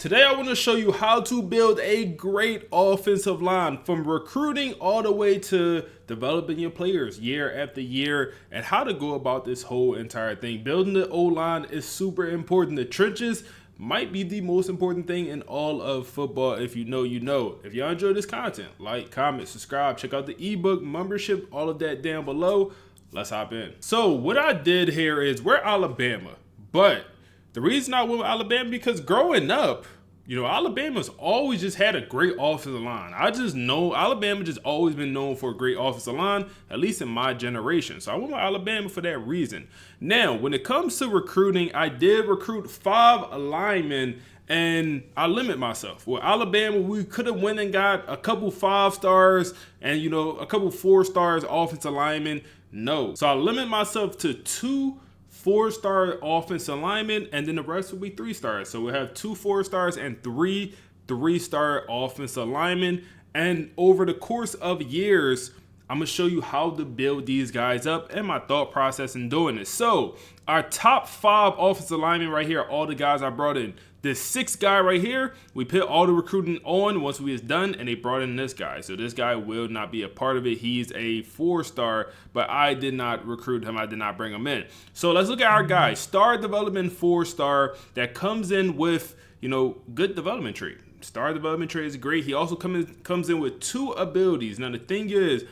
Today I want to show you how to build a great offensive line, from recruiting all the way to developing your players year after year, and how to go about this whole entire thing. Building the O-line is super important. The trenches might be the most important thing in all of football. If you know, you know. If y'all enjoy this content, like, comment, subscribe, check out the ebook, membership, all of that down below. Let's hop in. So what I did here is, we're Alabama, but the reason I went with Alabama, because growing up, Alabama's always just had a great offensive line. I just know Alabama just always been known for a great offensive line, at least in my generation. So I went with Alabama for that reason. Now, when it comes to recruiting, I did recruit 5 linemen, and I limit myself. With Alabama, we could have went and got a couple 5 stars and, a couple 4 stars offensive linemen. No. So I limit myself to 2 4-star offensive linemen, and then the rest will be 3 stars. So we'll have 2 4 stars and 3 3-star offensive linemen. And over the course of years, I'm going to show you how to build these guys up and my thought process in doing this. So our top 5 offensive linemen right here, all the guys I brought in. This 6th guy right here, we put all the recruiting on once we was done, and they brought in this guy. So this guy will not be a part of it. He's a 4-star, but I did not recruit him. I did not bring him in. So let's look at our guy, star development 4-star, that comes in with, good development tree. Star development tree is great. He also comes in with 2 abilities. Now the thing is,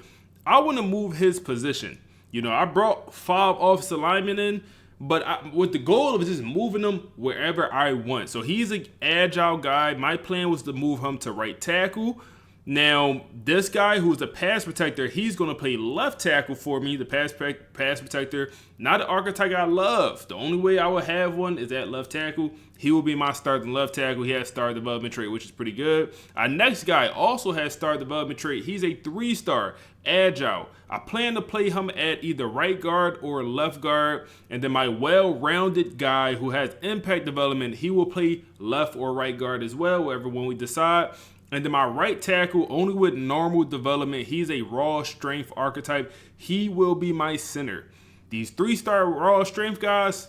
I want to move his position. I brought 5 offensive linemen in, but with the goal of just moving him wherever I want. So he's an agile guy. My plan was to move him to right tackle. Now, this guy who's a pass protector, he's going to play left tackle for me, the pass protector. Not an archetype I love. The only way I would have one is at left tackle. He will be my starting left tackle. He has star development trait, which is pretty good. Our next guy also has star development trait. He's a 3-star, agile. I plan to play him at either right guard or left guard. And then my well-rounded guy who has impact development, he will play left or right guard as well, wherever one we decide. And then my right tackle, only with normal development, he's a raw strength archetype. He will be my center. These 3-star raw strength guys,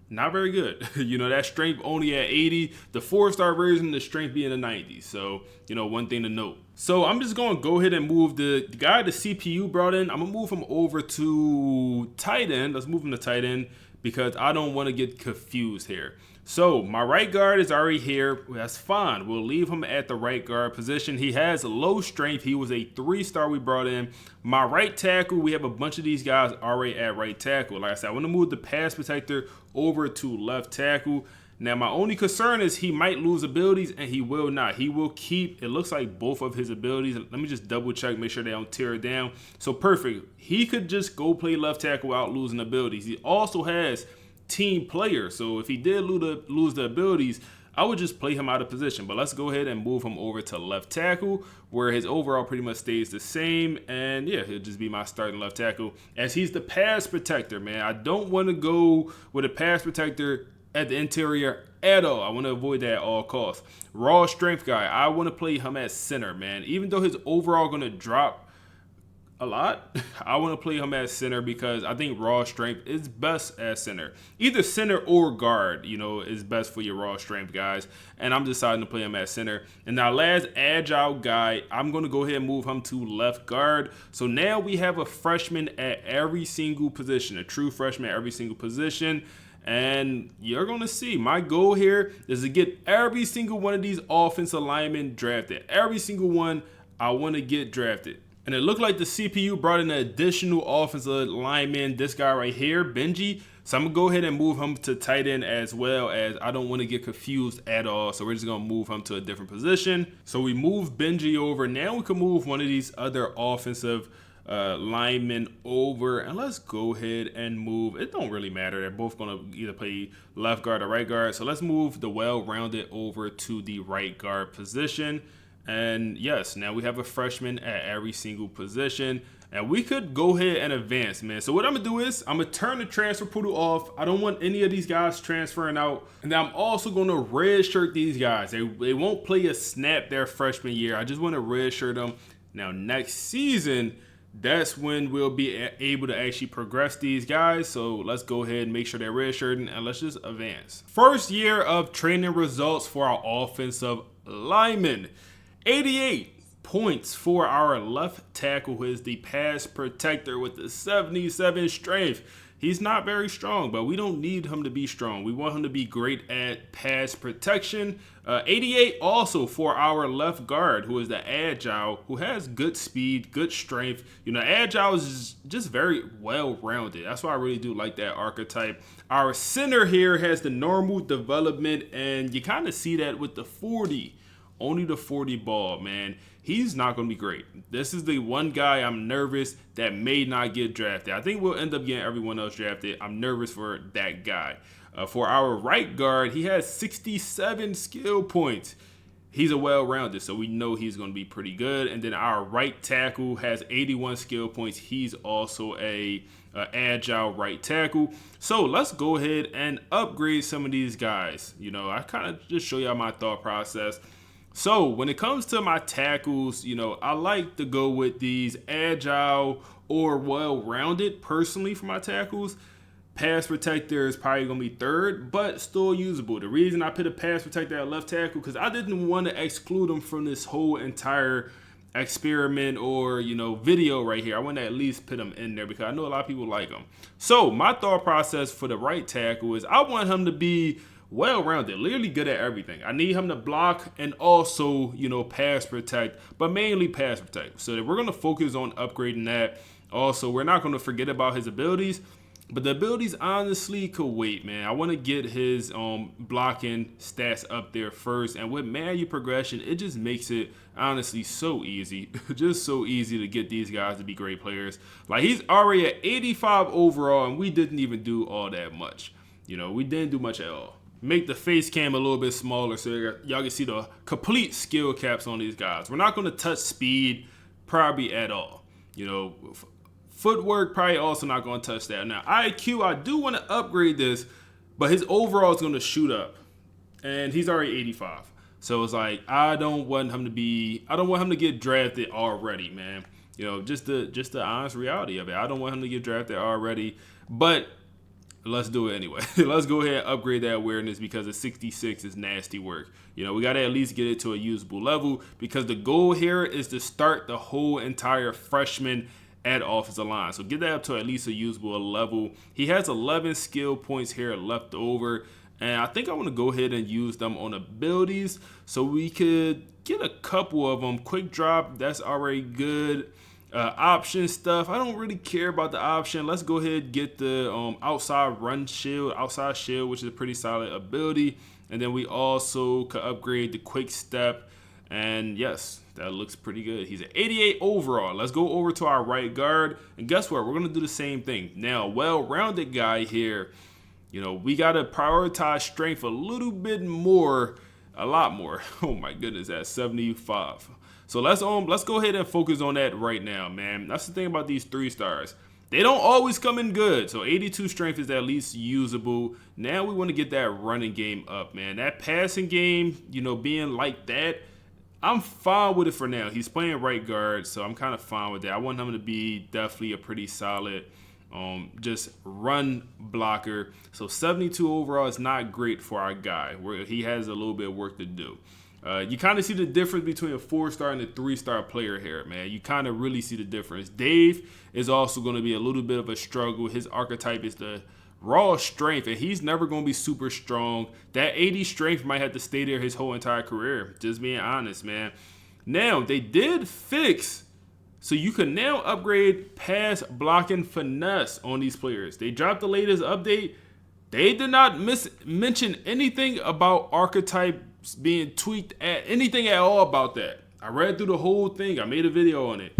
not very good. That strength only at 80. The 4-star version, the strength being the 90s. So, one thing to note. So I'm just going to go ahead and move the guy the CPU brought in. I'm going to move him over to tight end. Let's move him to tight end because I don't want to get confused here. So my right guard is already here. That's fine. We'll leave him at the right guard position. He has low strength. He was a 3-star we brought in. My right tackle, we have a bunch of these guys already at right tackle. Like I said, I want to move the pass protector over to left tackle. Now, my only concern is he might lose abilities, and he will not. He will keep, it looks like, both of his abilities. Let me just double check, make sure they don't tear it down. So perfect. He could just go play left tackle without losing abilities. He also has team player. So if he did lose the abilities, I would just play him out of position. But let's go ahead and move him over to left tackle, where his overall pretty much stays the same. And yeah, he'll just be my starting left tackle, as he's the pass protector, man. I don't want to go with a pass protector at the interior at all. I want to avoid that at all costs. Raw strength guy, I want to play him at center, man. Even though his overall going to drop a lot, I want to play him at center because I think raw strength is best at center. Either center or guard, is best for your raw strength guys. And I'm deciding to play him at center. And our last agile guy, I'm going to go ahead and move him to left guard. So now we have a freshman at every single position, a true freshman at every single position. And you're going to see my goal here is to get every single one of these offensive linemen drafted. Every single one I want to get drafted. And it looked like the CPU brought in an additional offensive lineman, this guy right here, Benji. So I'm going to go ahead and move him to tight end as well, as I don't want to get confused at all. So we're just going to move him to a different position. So we move Benji over. Now we can move one of these other offensive linemen over, and let's go ahead and move. It don't really matter. They're both going to either play left guard or right guard. So let's move the well-rounded over to the right guard position. And yes, now we have a freshman at every single position, and we could go ahead and advance, man. So what I'm gonna do is I'm gonna turn the transfer portal off. I don't want any of these guys transferring out, and then I'm also gonna redshirt these guys. They won't play a snap their freshman year. I just want to redshirt them. Now next season, that's when we'll be able to actually progress these guys. So let's go ahead and make sure they're redshirting and let's just advance. First year of training results for our offensive lineman. 88 points for our left tackle, who is the pass protector with the 77 strength. He's not very strong, but we don't need him to be strong. We want him to be great at pass protection. 88 also for our left guard, who is the agile, who has good speed, good strength. You know, agile is just very well-rounded. That's why I really do like that archetype. Our center here has the normal development, and you kind of see that with the 40. Only the 40 ball, man. He's not going to be great. This is the one guy I'm nervous that may not get drafted. I think we'll end up getting everyone else drafted. I'm nervous for that guy. For our right guard, he has 67 skill points. He's a well-rounded, so we know he's going to be pretty good. And then our right tackle has 81 skill points. He's also a agile right tackle. So let's go ahead and upgrade some of these guys. You know, I kind of just show y'all my thought process. So when it comes to my tackles, you know, I like to go with these agile or well-rounded personally for my tackles. Pass protector is probably going to be third, but still usable. The reason I put a pass protector at left tackle because I didn't want to exclude him from this whole entire experiment or, you know, video right here. I want to at least put him in there because I know a lot of people like him. So my thought process for the right tackle is I want him to be well-rounded, literally good at everything. I need him to block and also, you know, pass protect, but mainly pass protect. So we're going to focus on upgrading that. Also, we're not going to forget about his abilities, but the abilities honestly could wait, man. I want to get his blocking stats up there first, and with manual progression, it just makes it honestly so easy. Just so easy to get these guys to be great players. Like, he's already at 85 overall, and we didn't even do all that much. You know, we didn't do much at all. Make the face cam a little bit smaller so y'all can see the complete skill caps on these guys. We're not going to touch speed probably at all. You know, footwork probably also not going to touch that. Now, IQ, I do want to upgrade this, but his overall is going to shoot up. And he's already 85. So it's like, I don't want him to get drafted already, man. You know, just the honest reality of it. I don't want him to get drafted already, but let's do it anyway. Let's go ahead and upgrade that awareness because a 66 is nasty work. You know, we got to at least get it to a usable level because the goal here is to start the whole entire freshman at offensive line. So get that up to at least a usable level. He has 11 skill points here left over. And I think I want to go ahead and use them on abilities so we could get a couple of them. Quick drop, that's already good. Option stuff, I don't really care about the option. Let's go ahead and get the outside shield, which is a pretty solid ability. And then we also could upgrade the quick step. And yes, that looks pretty good. He's an 88 overall. Let's go over to our right guard. And guess what? We're going to do the same thing. Now, well-rounded guy here, you know, we got to prioritize strength a little bit more, a lot more. Oh my goodness, at 75. So let's go ahead and focus on that right now, man. That's the thing about these 3 stars. They don't always come in good. So 82 strength is at least usable. Now we want to get that running game up, man. That passing game, you know, being like that, I'm fine with it for now. He's playing right guard, so I'm kind of fine with that. I want him to be definitely a pretty solid just run blocker. So 72 overall is not great for our guy. He has a little bit of work to do. You kind of see the difference between a 4-star and a 3-star player here, man. You kind of really see the difference. Dave is also going to be a little bit of a struggle. His archetype is the raw strength, and he's never going to be super strong. That 80 strength might have to stay there his whole entire career, just being honest, man. Now, they did fix, so you can now upgrade pass blocking finesse on these players. They dropped the latest update. They did not mention anything about archetype being tweaked at anything at all about that. I read through the whole thing. I made a video on it.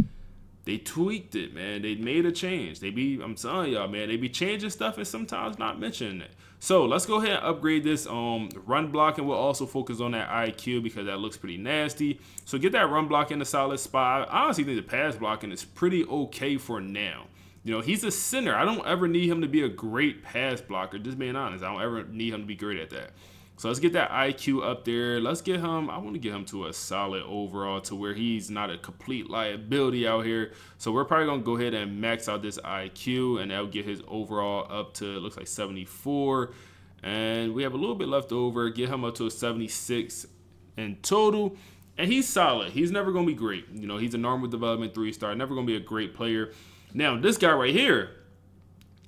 They tweaked it, man. They made a change. I'm telling y'all, man, they be changing stuff and sometimes not mentioning it. So let's go ahead and upgrade this run block, and we'll also focus on that IQ because that looks pretty nasty. So get that run block in a solid spot. I honestly think the pass blocking is pretty okay for now. You know, he's a center. I don't ever need him to be a great pass blocker, just being honest. I don't ever need him to be great at that. So let's get that IQ up there. Let's get him, I want to get him to a solid overall to where he's not a complete liability out here. So we're probably going to go ahead and max out this IQ, and that'll get his overall up to, it looks like 74. And we have a little bit left over. Get him up to a 76 in total. And he's solid. He's never going to be great. You know, he's a normal development 3-star. Never going to be a great player. Now, this guy right here,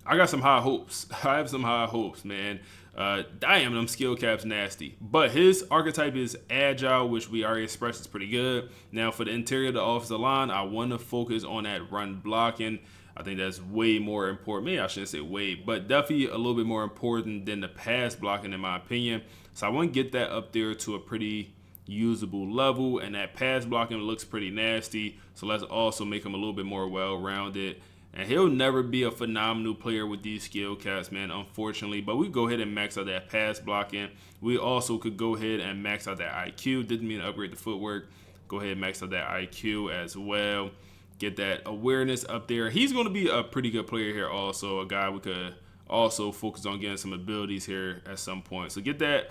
I got some high hopes. I have some high hopes, man. Damn, them skill caps nasty. But his archetype is agile, which we already expressed is pretty good. Now, for the interior of the offensive line, I want to focus on that run blocking. I think that's way more important. Maybe I shouldn't say way, but definitely a little bit more important than the pass blocking, in my opinion. So I want to get that up there to a pretty usable level, and that pass blocking looks pretty nasty. So let's also make him a little bit more well-rounded. And he'll never be a phenomenal player with these skill caps, man, unfortunately. But we go ahead and max out that pass blocking. We also could go ahead and max out that IQ. Didn't mean to upgrade the footwork. Go ahead and max out that IQ as well. Get that awareness up there. He's going to be a pretty good player here also. A guy we could also focus on getting some abilities here at some point. So get that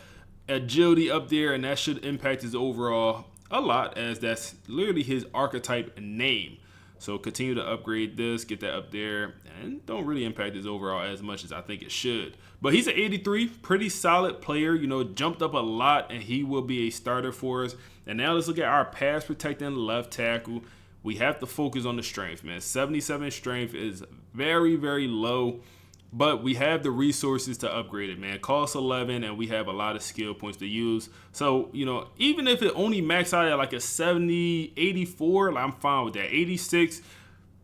agility up there, and that should impact his overall a lot, as that's literally his archetype name. So continue to upgrade this, get that up there, and don't really impact his overall as much as I think it should. But he's an 83, pretty solid player, you know, jumped up a lot, and he will be a starter for us. And now let's look at our pass protecting left tackle. We have to focus on the strength, man. 77 strength is very, very low, but we have the resources to upgrade it, man. Costs 11, and we have a lot of skill points to use. So, you know, even if it only max out at like a 70, 84, I'm fine with that. 86,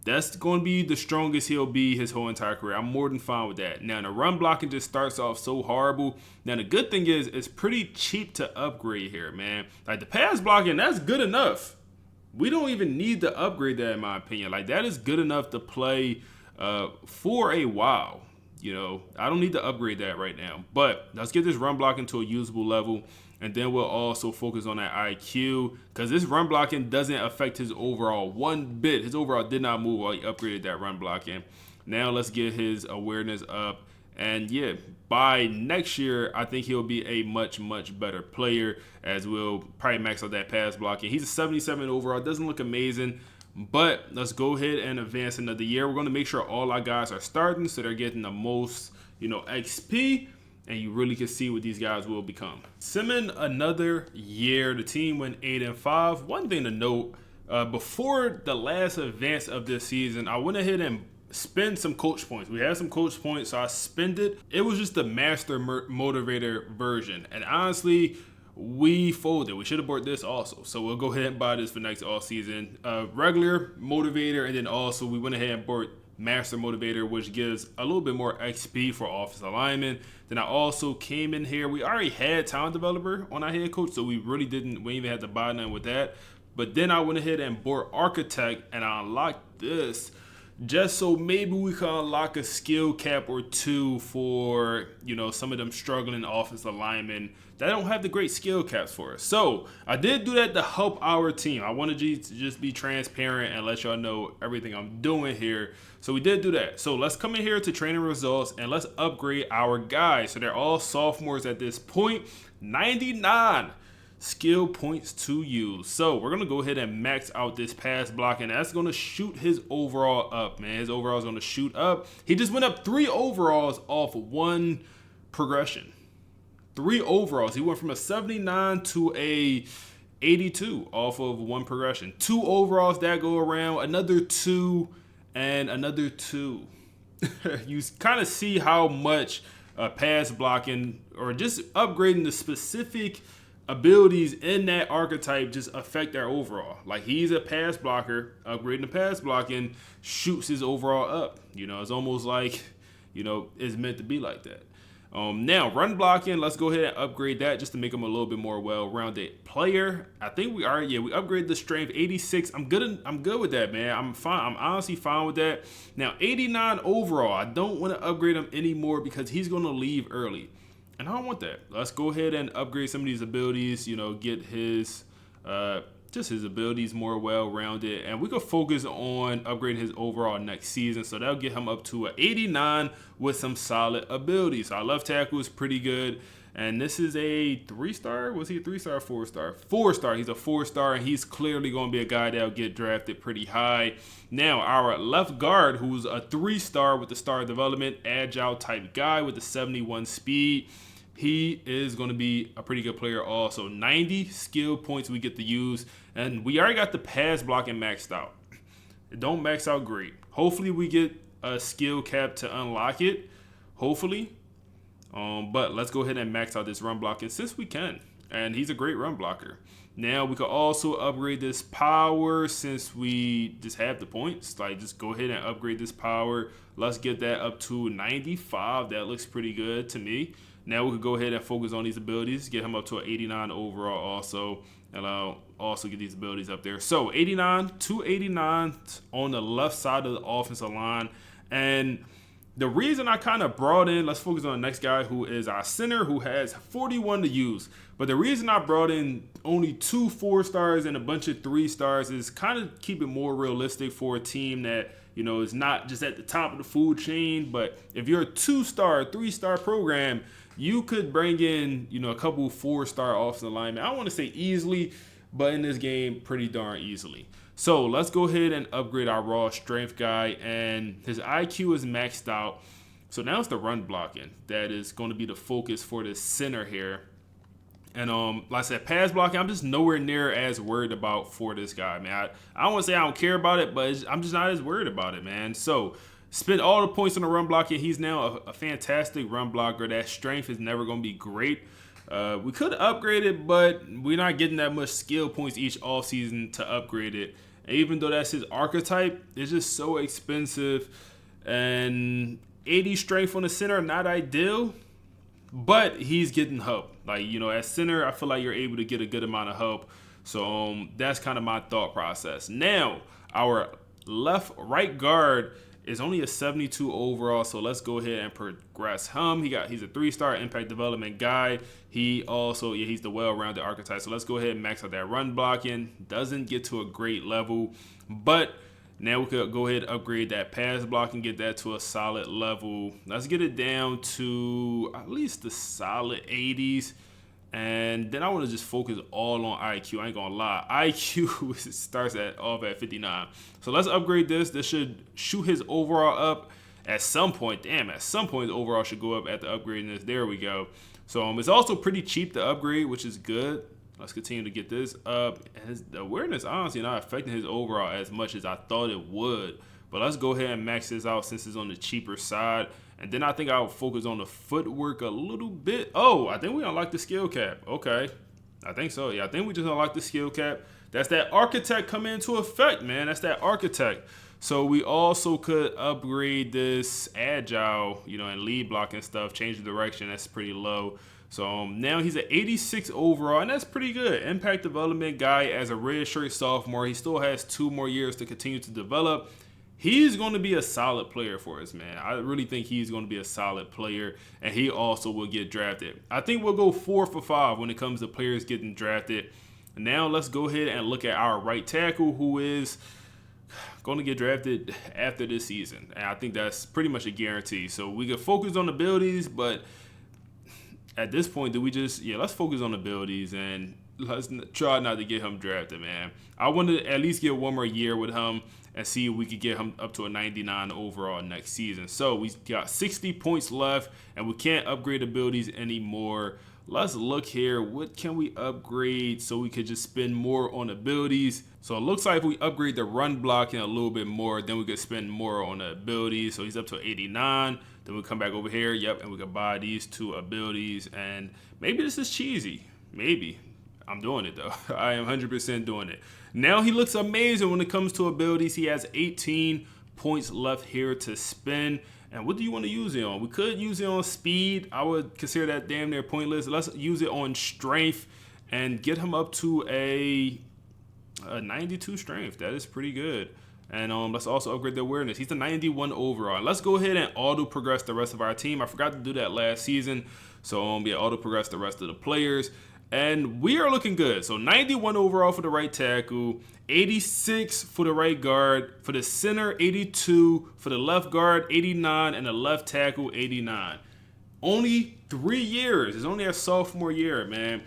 that's going to be the strongest he'll be his whole entire career. I'm more than fine with that. Now, the run blocking just starts off so horrible. Now, the good thing is it's pretty cheap to upgrade here, man. Like, the pass blocking, that's good enough. We don't even need to upgrade that, in my opinion. Like, that is good enough to play for a while. You know, I don't need to upgrade that right now. But let's get this run blocking to a usable level, and then we'll also focus on that IQ, because this run blocking doesn't affect his overall one bit. His overall did not move while he upgraded that run blocking. Now let's get his awareness up. And yeah, by next year, I think he'll be a much, much better player, as we'll probably max out that pass blocking. He's a 77 overall. Doesn't look amazing, but let's go ahead and advance another year. We're going to make sure all our guys are starting, so they're getting the most, you know, XP, and you really can see what these guys will become. Simming another year. The team went 8-5. One thing to note, before the last advance of this season, I went ahead and spend some coach points. We had some coach points, so I spent it. It was just the master motivator version, and honestly, we folded. We should have bought this also. So we'll go ahead and buy this for next all season. Regular motivator, and then also we went ahead and bought master motivator, which gives a little bit more XP for offensive alignment. Then I also came in here. We already had talent developer on our head coach, so we really didn't. We even had to buy nothing with that. But then I went ahead and bought architect, and I unlocked this, just so maybe we can unlock a skill cap or two for, you know, some of them struggling offensive linemen that don't have the great skill caps for us. So I did do that to help our team. I wanted you to just be transparent and let y'all know everything I'm doing here. So we did do that. So let's come in here to training results, and let's upgrade our guys. So they're all sophomores at this point. 99 skill points to use. So we're going to go ahead and max out this pass block, and that's going to shoot his overall up, man. His overall is going to shoot up. He just went up 3 overalls off one progression. 3 overalls. He went from a 79 to a 82 off of one progression. 2 overalls that go around, another 2, and another 2. You kind of see how much pass blocking, or just upgrading the specific abilities in that archetype, just affect their overall. Like, he's a pass blocker. Upgrading the pass blocking shoots his overall up. You know, it's almost like, you know, it's meant to be like that. Now, run blocking, let's go ahead and upgrade that just to make him a little bit more well-rounded player. I think we are, yeah, we upgraded the strength. 86, I'm good with that, man. I'm fine. I'm honestly fine with that. Now, 89 overall, I don't want to upgrade him anymore because he's going to leave early, and I don't want that. Let's go ahead and upgrade some of these abilities, you know, get his just his abilities more well-rounded, and we could focus on upgrading his overall next season. So that'll get him up to an 89 with some solid abilities. Our left tackle is pretty good, And this is a 3-star. Was he a 3-star or 4-star? 4-star. He's a 4-star, and he's clearly going to be a guy that'll get drafted pretty high. Now, our left guard, who's a 3-star with the star development, agile type guy with the 71 speed. He is going to be a pretty good player also. 90 skill points we get to use. And we already got the pass blocking maxed out. It don't max out great. Hopefully we get a skill cap to unlock it. Hopefully. But let's go ahead and max out this run blocking since we can. And he's a great run blocker. Now we could also upgrade this power since we just have the points. Like, just go ahead and upgrade this power. Let's get that up to 95. That looks pretty good to me. Now we could go ahead and focus on these abilities. Get him up to an 89 overall also. And I'll also get these abilities up there. So 89, 289 on the left side of the offensive line. And the reason I kind of brought in, let's focus on the next guy who is our center who has 41 to use. But the reason I brought in only 2 4-stars and a bunch of 3-stars is kind of keep it more realistic for a team that, you know, is not just at the top of the food chain. But if you're a 2-star, 3-star program, you could bring in, you know, a couple 4-star offensive linemen. I don't want to say easily, but in this game, pretty darn easily. So let's go ahead and upgrade our raw strength guy, and his IQ is maxed out. So now it's the run blocking that is going to be the focus for this center here. And like I said, pass blocking, I'm just nowhere near as worried about for this guy, man. I don't want to say I don't care about it, but I'm just not as worried about it, man. So spend all the points on the run blocking. He's now a fantastic run blocker. That strength is never going to be great. We could upgrade it, but we're not getting that much skill points each offseason to upgrade it. And even though that's his archetype, it's just so expensive. And 80 strength on the center, not ideal, but he's getting help. Like, you know, at center, I feel like you're able to get a good amount of help. So that's kind of my thought process. Now, our right guard is only a 72 overall, so let's go ahead and progress him. He's a 3-star impact development guy. He also, he's the well-rounded archetype. So let's go ahead and max out that run blocking. Doesn't get to a great level, but now we could go ahead and upgrade that pass blocking, get that to a solid level. Let's get it down to at least the solid 80s. And then I want to just focus all on IQ. I ain't gonna lie. IQ starts off at 59. So let's upgrade this. This should shoot his overall up at some point. Damn, at some point, the overall should go up after upgrading this. There we go. So it's also pretty cheap to upgrade, which is good. Let's continue to get this up. His awareness, honestly, not affecting his overall as much as I thought it would. But let's go ahead and max this out since it's on the cheaper side. And then I think I'll focus on the footwork a little bit. Oh, I think we unlocked the skill cap. Okay. I think so. Yeah, I think we just unlocked the skill cap. That's that architect coming into effect, man. That's that architect. So we also could upgrade this agile, you know, and lead block and stuff, change the direction. That's pretty low. So now he's an 86 overall, and that's pretty good. Impact development guy as a redshirt sophomore. He still has 2 more years to continue to develop. He's going to be a solid player for us, man. I really think he's going to be a solid player, and he also will get drafted. I think we'll go 4 for 5 when it comes to players getting drafted. Now let's go ahead and look at our right tackle, who is going to get drafted after this season. And I think that's pretty much a guarantee. So we can focus on abilities, but at this point, let's focus on abilities and let's try not to get him drafted, man. I want to at least get 1 more year with him and see if we could get him up to a 99 overall next season. So we got 60 points left, and we can't upgrade abilities anymore. Let's look here. What can we upgrade so we could just spend more on abilities? So it looks like if we upgrade the run blocking a little bit more, then we could spend more on the abilities. So he's up to 89. Then we'll come back over here. Yep, and we could buy these 2 abilities. And maybe this is cheesy. Maybe. I'm doing it, though. I am 100% doing it. Now he looks amazing when it comes to abilities. He has 18 points left here to spend. And what do you want to use it on? We could use it on speed. I would consider that damn near pointless. Let's use it on strength and get him up to a 92 strength. That is pretty good. And let's also upgrade the awareness. He's a 91 overall. Let's go ahead and auto progress the rest of our team. I forgot to do that last season. So auto progress the rest of the players. And we are looking good. So 91 overall for the right tackle, 86 for the right guard, for the center 82, for the left guard 89, and the left tackle 89. Only 3 years. It's only a sophomore year, man.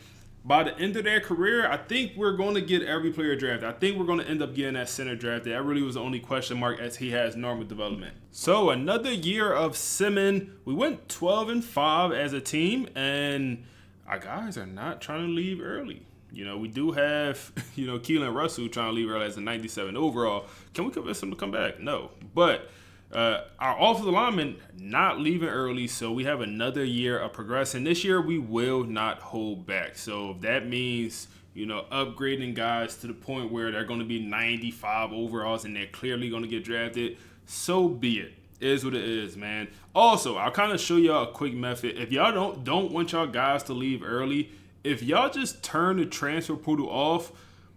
By the end of their career, I think we're going to get every player drafted. I think we're going to end up getting that center drafted. That really was the only question mark as he has normal development. So another year of Simmons. We went 12-5 as a team, and our guys are not trying to leave early. We do have, Keelan Russell trying to leave early as a 97 overall. Can we convince him to come back? No. But our offensive linemen not leaving early, so we have another year of progressing. This year, we will not hold back. So if that means, upgrading guys to the point where they're going to be 95 overalls and they're clearly going to get drafted, so be it. It is what it is, man. Also, I'll kind of show y'all a quick method. If y'all don't want y'all guys to leave early, if y'all just turn the transfer portal off,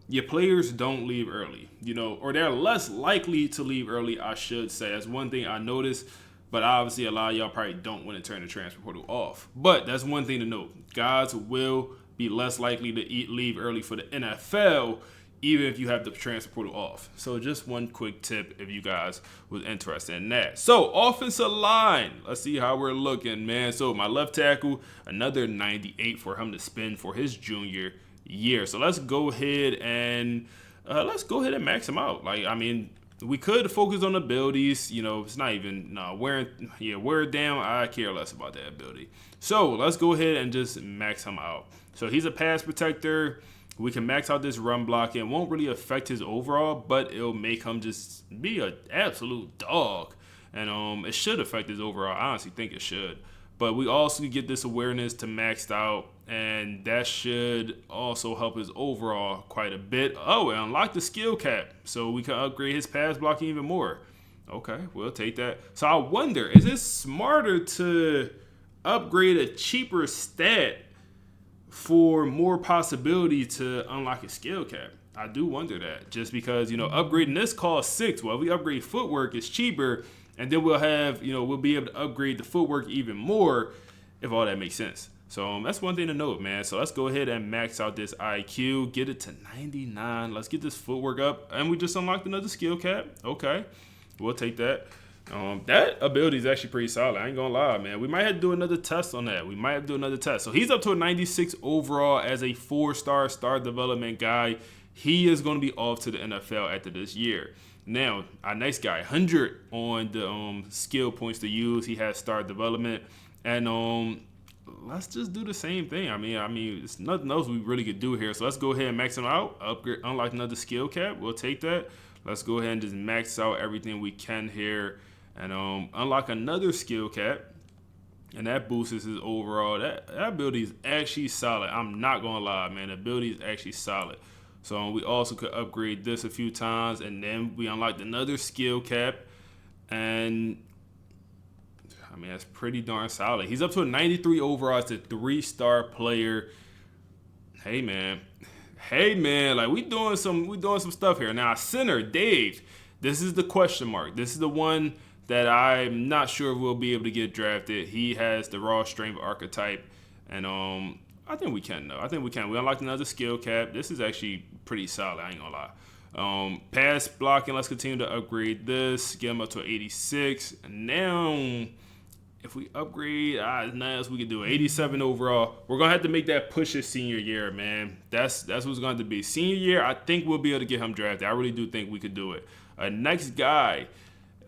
your players don't leave early, or they're less likely to leave early, I should say. That's one thing I noticed, but obviously a lot of y'all probably don't want to turn the transfer portal off. But that's one thing to note. Guys will be less likely to leave early for the NFL, even if you have the transfer portal off. So just one quick tip if you guys was interested in that. So offensive line, let's see how we're looking, man. So my left tackle, another 98 for him to spend for his junior year. So let's go ahead and max him out. We could focus on abilities. It's not even wear it down. I care less about that ability. So let's go ahead and just max him out. So he's a pass protector. We can max out this run block. It won't really affect his overall, but it'll make him just be an absolute dog. And it should affect his overall. I honestly think it should. But we also get this awareness to maxed out, and that should also help his overall quite a bit. Oh, and unlock the skill cap, so we can upgrade his pass blocking even more. Okay, we'll take that. So I wonder, is it smarter to upgrade a cheaper stat for more possibility to unlock a skill cap? I do wonder that, just because, upgrading this costs 6. Well, if we upgrade footwork, it's cheaper, and then we'll have, we'll be able to upgrade the footwork even more, if all that makes sense. So that's one thing to note, man. So let's go ahead and max out this IQ, get it to 99. Let's get this footwork up, and we just unlocked another skill cap. Okay, we'll take that. That ability is actually pretty solid. I ain't gonna lie, man. We might have to do another test on that. So he's up to a 96 overall as a 4-star star development guy. He is going to be off to the NFL after this year. Now, our next guy, 100 on the skill points to use. He has star development, and let's just do the same thing. I mean, it's nothing else we really could do here. So let's go ahead and max him out. Upgrade, unlock another skill cap. We'll take that. Let's go ahead and just max out everything we can here, and unlock another skill cap. And that boosts his overall. That ability is actually solid. I'm not gonna lie, man. The ability is actually solid. So we also could upgrade this a few times, and then we unlocked another skill cap, and that's pretty darn solid. He's up to a 93 overall. It's a 3-star player. Hey man, like we doing some stuff here. Now center Dave, this is the question mark. This is the one that I'm not sure we'll be able to get drafted. He has the raw strength archetype, and I think we can though. We unlocked another skill cap. This is actually pretty solid. I ain't gonna lie. Pass blocking. Let's continue to upgrade this. Get him up to 86. And now, if we upgrade, nothing else we can do. 87 overall. We're gonna have to make that push his senior year, man. That's what's going to be. Senior year, I think we'll be able to get him drafted. I really do think we could do it. Next guy.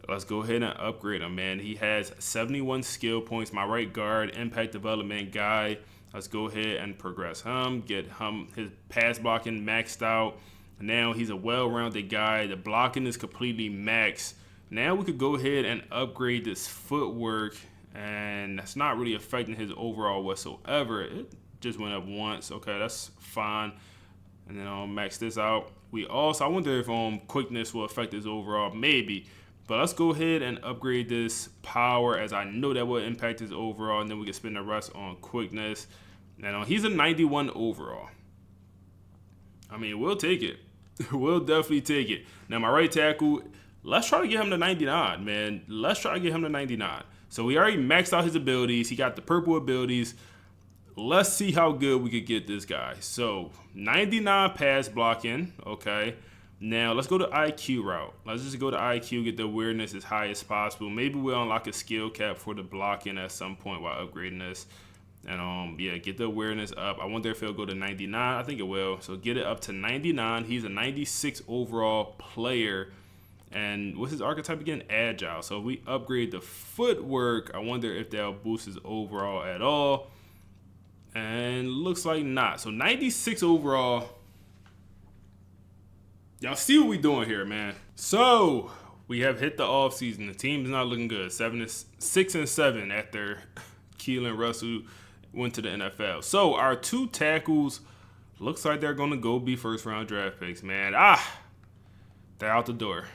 Let's go ahead and upgrade him, man. He has 71 skill points. My right guard, impact development guy. Let's go ahead and progress him. Get him his pass blocking maxed out. Now he's a well-rounded guy. The blocking is completely maxed. Now we could go ahead and upgrade this footwork, and that's not really affecting his overall whatsoever. It just went up once. Okay, that's fine. And then I'll max this out. I wonder if quickness will affect his overall. Maybe. But let's go ahead and upgrade this power, as I know that will impact his overall, and then we can spend the rest on quickness. And he's a 91 overall. We'll take it. We'll definitely take it. Now, my right tackle, let's try to get him to 99, man. Let's try to get him to 99. So we already maxed out his abilities. He got the purple abilities. Let's see how good we could get this guy. So 99 pass blocking, okay. Now, let's go to IQ route. Let's just go to IQ, get the awareness as high as possible. Maybe we'll unlock a skill cap for the blocking at some point while upgrading this. And, yeah, get the awareness up. I wonder if it'll go to 99. I think it will. So get it up to 99. He's a 96 overall player. And what's his archetype again? Agile. So if we upgrade the footwork, I wonder if that'll boost his overall at all. And looks like not. So 96 overall. Y'all see what we doing here, man. So we have hit the offseason. The team's not looking good. 6-7 after Keelan Russell went to the NFL. So our 2 tackles looks like they're gonna go be first round draft picks, man. They're out the door.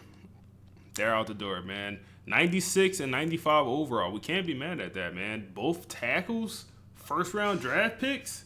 They're out the door, man. 96 and 95 overall. We can't be mad at that, man. Both tackles, first round draft picks.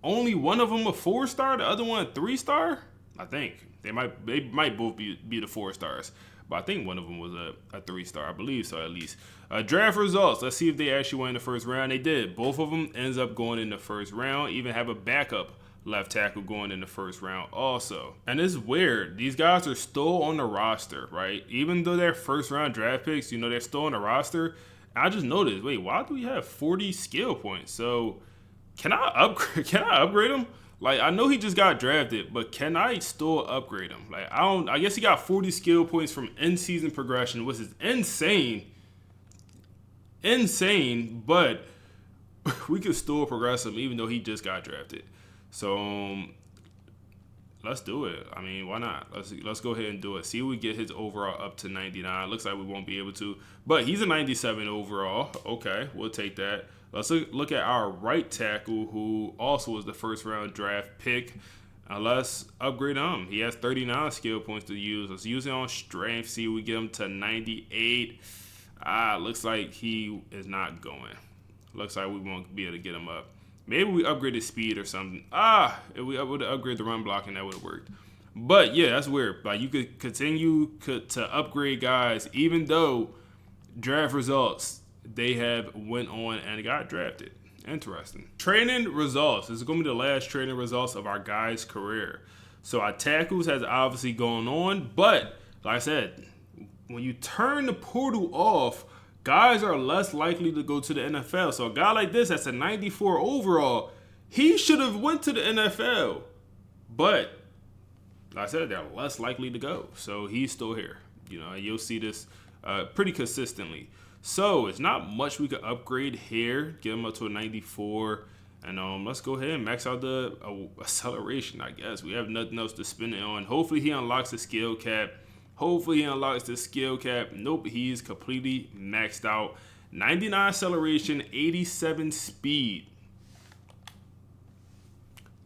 Only one of them a 4-star, the other one a 3-star. I think they might both be the 4-stars, but I think one of them was a 3-star. I believe so, at least. Draft results. Let's see if they actually went in the first round. They did. Both of them ends up going in the first round. Even have a backup left tackle going in the first round also. And it's weird. These guys are still on the roster, right? Even though they're first round draft picks, you know, they're still on the roster. I just noticed, wait, why do we have 40 skill points? So can I upgrade them? Like, I know he just got drafted, but can I still upgrade him? Like, I guess he got 40 skill points from in-season progression, which is insane. Insane, but we could still progress him even though he just got drafted. So let's do it. I mean, why not? Let's go ahead and do it. See if we get his overall up to 99. Looks like we won't be able to, but he's a 97 overall. Okay, we'll take that. Let's look at our right tackle, who also was the first round draft pick. Let's upgrade him. He has 39 skill points to use. Let's use it on strength. See if we get him to 98. Looks like he is not going. Looks like we won't be able to get him up. Maybe we upgrade his speed or something. If we would upgrade the run blocking, that would have worked. But yeah, that's weird. Like, you could continue to upgrade guys, even though draft results, they have went on and got drafted. Interesting. Training results. This is going to be the last training results of our guy's career. So our tackles has obviously gone on, but like I said, when you turn the portal off, guys are less likely to go to the NFL. So a guy like this that's a 94 overall, he should have went to the NFL. But like I said, they're less likely to go. So he's still here. You know, you'll see this pretty consistently. So it's not much we could upgrade here. Get him up to a 94. And let's go ahead and max out the acceleration, I guess. We have nothing else to spend it on. Hopefully he unlocks the skill cap. Nope, he's completely maxed out. 99 acceleration, 87 speed.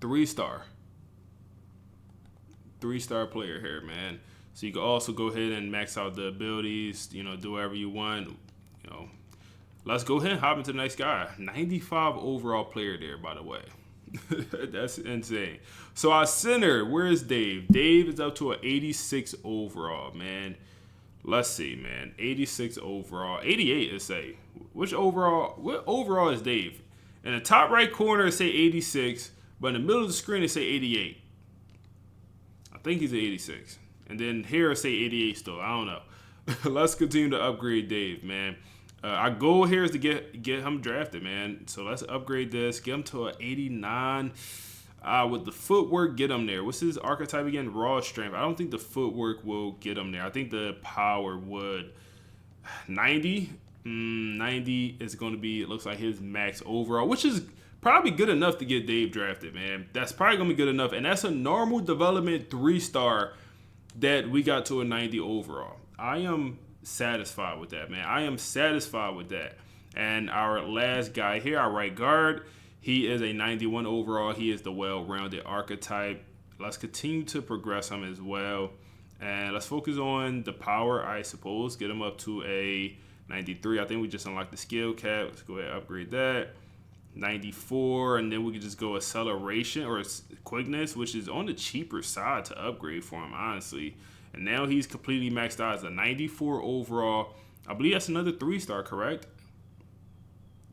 3-star. 3-star player here, man. So you can also go ahead and max out the abilities, you know, do whatever you want. You know, let's go ahead and hop into the next guy. 95 overall player there, by the way. That's insane. So our center, where is Dave? Dave is up to an 86 overall, man. Let's see, man. 86 overall. 88 is say. What overall is Dave? In the top right corner, it say 86, but in the middle of the screen, it say 88. I think he's an 86. And then here, it say 88 still. I don't know. Let's continue to upgrade Dave, man. Our goal here is to get him drafted, man. So let's upgrade this. Get him to an 89. With the footwork, get him there. What's his archetype again? Raw strength. I don't think the footwork will get him there. I think the power would. 90. 90 is going to be, it looks like, his max overall, which is probably good enough to get Dave drafted, man. That's probably going to be good enough. And that's a normal development 3-star that we got to a 90 overall. I am satisfied with that, man. I am satisfied with that. And our last guy here, our right guard, he is a 91 overall. He is the well-rounded archetype. Let's continue to progress him as well. And let's focus on the power, I suppose. Get him up to a 93. I think we just unlocked the skill cap. Let's go ahead and upgrade that. 94, and then we can just go acceleration or quickness, which is on the cheaper side to upgrade for him, honestly. And now he's completely maxed out as a 94 overall. I believe that's another 3-star, correct?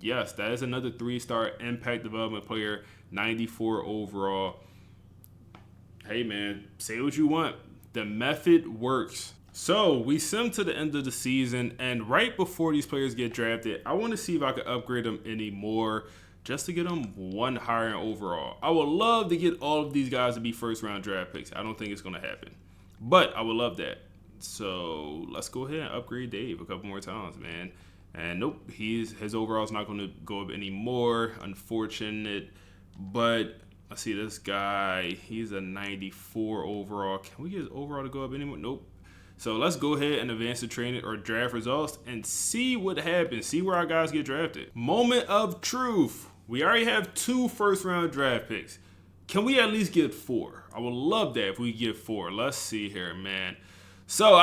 Yes, that is another 3-star impact development player, 94 overall. Hey, man, say what you want. The method works. So we sim to the end of the season, and right before these players get drafted, I want to see if I can upgrade them any more just to get them one higher in overall. I would love to get all of these guys to be first round draft picks. I don't think it's going to happen, but I would love that. So let's go ahead and upgrade Dave a couple more times, man. And nope, his overall is not going to go up anymore. Unfortunate, but I see this guy. He's a 94 overall. Can we get his overall to go up anymore? Nope. So let's go ahead and advance the training or draft results and see what happens. See where our guys get drafted. Moment of truth. We already have 2 first-round draft picks. Can we at least get 4? I would love that if we get 4. Let's see here, man. So,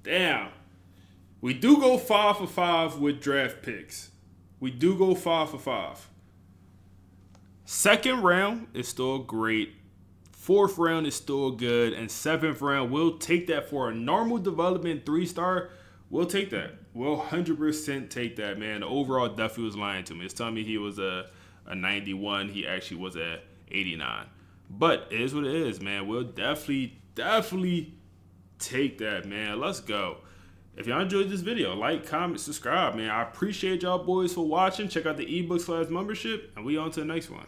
damn. We do go 5 for 5 with draft picks. We do go 5 for 5. Second round is still great. 4th round is still good, and 7th round, we'll take that for a normal development 3-star. We'll take that. We'll 100% take that, man. The overall definitely was lying to me. It's telling me he was a 91. He actually was a 89. But it is what it is, man. We'll definitely take that, man. Let's go. If y'all enjoyed this video, like, comment, subscribe, man. I appreciate y'all boys for watching. Check out the ebook/membership, and we on to the next one.